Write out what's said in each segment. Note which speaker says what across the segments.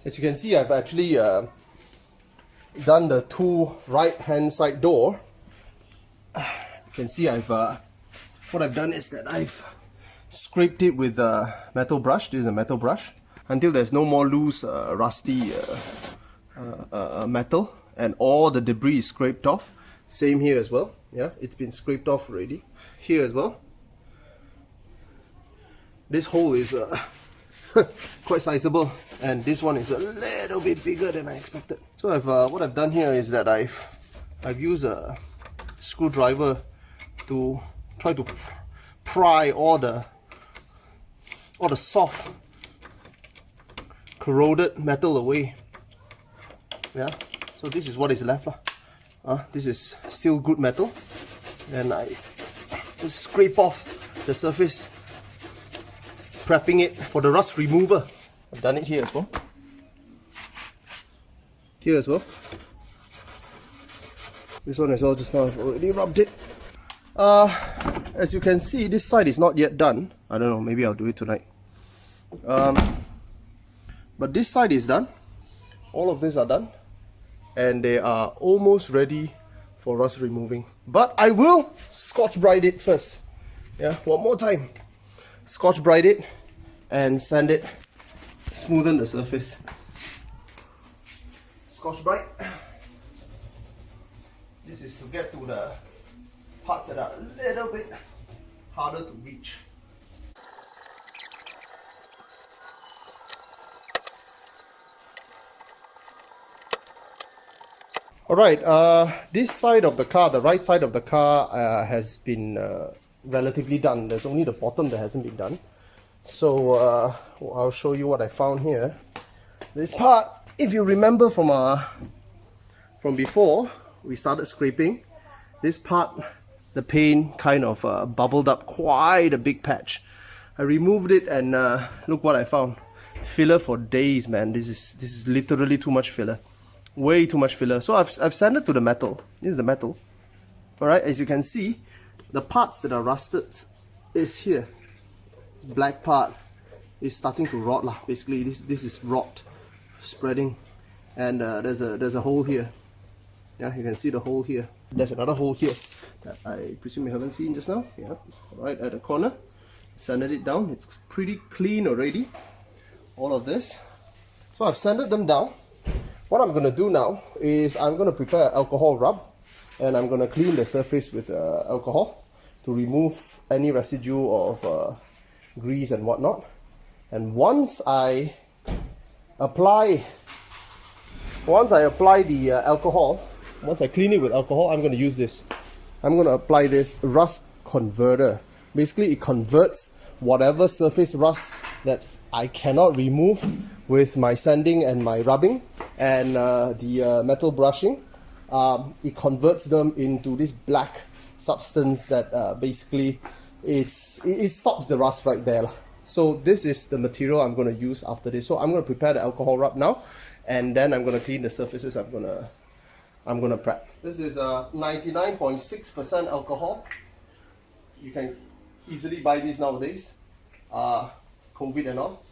Speaker 1: As you can see, I've actually done the two right-hand side door. You can see what I've done is that I've scraped it with a metal brush. This is a metal brush until there's no more loose, rusty metal, and all the debris is scraped off. Same here as well. Yeah, it's been scraped off already. Here as well. This hole is quite sizable, and this one is a little bit bigger than I expected. So what I've done here is that I've used a screwdriver to try to pry all the soft corroded metal away. Yeah, so this is what is left. This is still good metal, and I just scrape off the surface, prepping it for the rust remover. I've done it here as well. Here as well. This one as well, just now I've already rubbed it. As you can see, this side is not yet done. I don't know, maybe I'll do it tonight. But this side is done. All of these are done, and they are almost ready for rust removing. But I will Scotch Brite it first. Yeah, one more time. Scotch Brite it and sand it, smoothen the surface. Scotch Brite. This is to get to the parts that are a little bit harder to reach. Alright, this side of the car, the right side of the car, has been relatively done. There's only the bottom that hasn't been done. So I'll show you what I found here. This part, if you remember from before, we started scraping. This part, the paint kind of bubbled up quite a big patch. I removed it, and look what I found. Filler for days, man. This is literally too much filler. Way too much filler. So I've sanded to the metal. This is the metal. Alright, as you can see, the parts that are rusted is here. This black part is starting to rot lah. Basically, this is rot spreading, and there's a hole here. Yeah, you can see the hole here. There's another hole here that I presume you haven't seen just now. Yeah, right at the corner. Sanded it down. It's pretty clean already. All of this. So I've sanded them down. What I'm going to do now is I'm going to prepare alcohol rub, and I'm going to clean the surface with alcohol to remove any residue of grease and whatnot. And once I apply the alcohol, once I clean it with alcohol, I'm going to use this. I'm going to apply this rust converter. Basically, it converts whatever surface rust that I cannot remove with my sanding and my rubbing and the metal brushing. It converts them into this black substance that basically it stops the rust right there. So this is the material I'm going to use after this. So I'm going to prepare the alcohol rub now, and then I'm going to clean the surfaces I'm going to prep. This is 99.6% alcohol. You can easily buy these nowadays. COVID and all.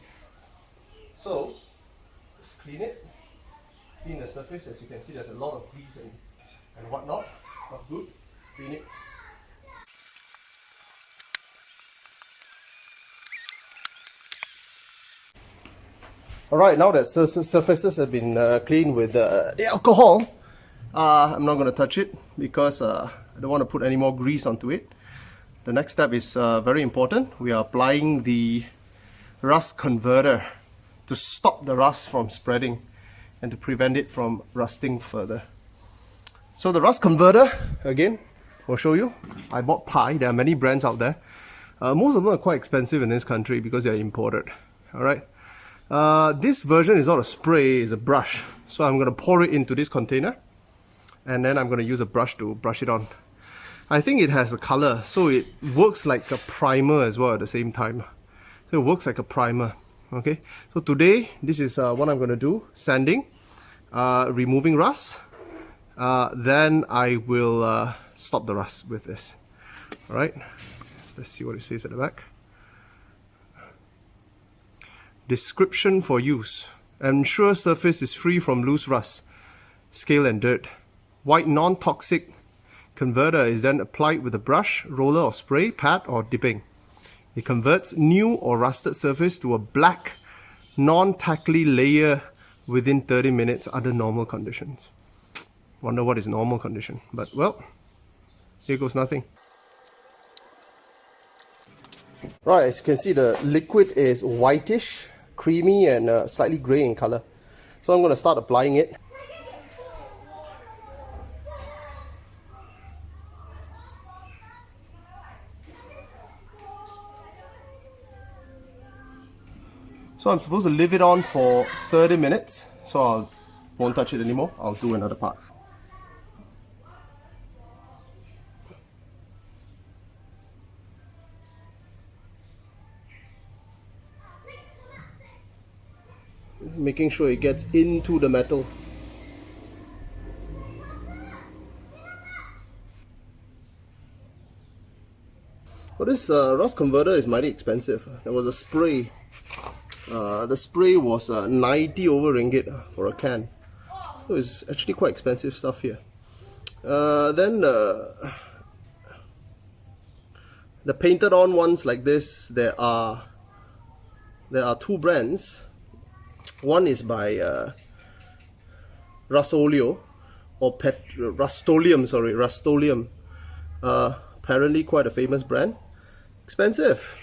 Speaker 1: So let's clean it. Clean the surface. As you can see, there's a lot of grease and whatnot. Not good. Clean it. Alright, now that surfaces have been cleaned with the alcohol, I'm not going to touch it because I don't want to put any more grease onto it. The next step is very important. We are applying the rust converter to stop the rust from spreading and to prevent it from rusting further. So the rust converter, again, I'll show you. I bought Pi. There are many brands out there. Most of them are quite expensive in this country because they're imported. Alright. This version is not a spray, it's a brush. So I'm going to pour it into this container, and then I'm going to use a brush to brush it on. I think it has a color, so it works like a primer as well at the same time. So it works like a primer. Okay, so today this is what I'm going to do: sanding, removing rust. Then I will stop the rust with this. All right, so let's see what it says at the back. Description for use: Ensure surface is free from loose rust, scale and dirt. White non-toxic converter is then applied with a brush, roller or spray, pad or dipping. It converts new or rusted surface to a black, non-tackly layer within 30 minutes under normal conditions. Wonder what is normal condition, but well, here goes nothing. Right, as you can see, the liquid is whitish, creamy and slightly grey in color. So I'm going to start applying it. So I'm supposed to leave it on for 30 minutes, so I won't touch it anymore. I'll do another part. Making sure it gets into the metal. Well, this rust converter is mighty expensive. There was a spray. The spray was 90 over ringgit for a can. So it's actually quite expensive stuff here. Then the painted on ones like this, there are two brands. One is by Rustolium or Rustolium. Apparently quite a famous brand. Expensive,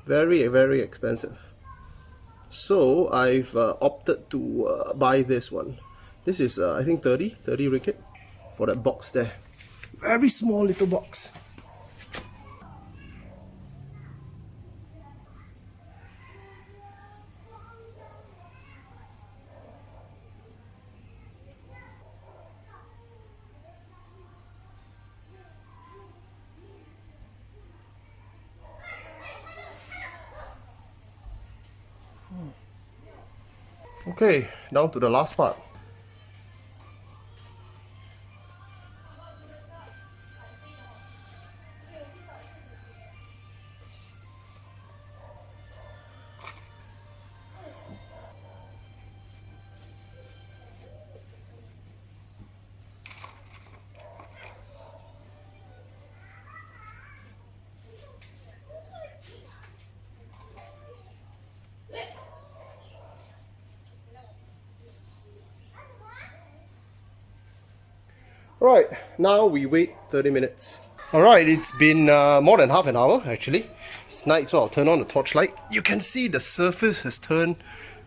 Speaker 1: very, very expensive. So I've opted to buy this one. This is I think 30 ringgit for that box there. Very small little box. Okay, down to the last part. Right, now we wait 30 minutes. Alright, it's been more than half an hour actually. It's night, so I'll turn on the torchlight. You can see the surface has turned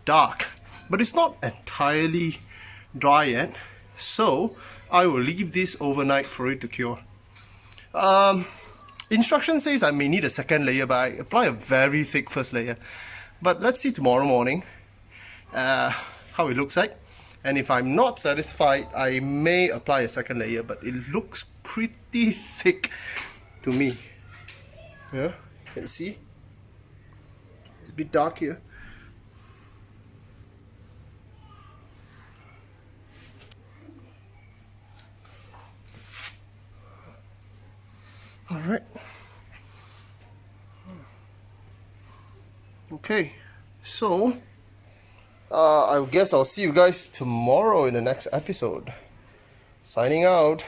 Speaker 1: dark, but it's not entirely dry yet. So I will leave this overnight for it to cure. Instruction says I may need a second layer, but I apply a very thick first layer. But let's see tomorrow morning how it looks like. And if I'm not satisfied, I may apply a second layer, but it looks pretty thick to me. Yeah, you can see. It's a bit dark here. Alright. Okay, so I guess I'll see you guys tomorrow in the next episode. Signing out.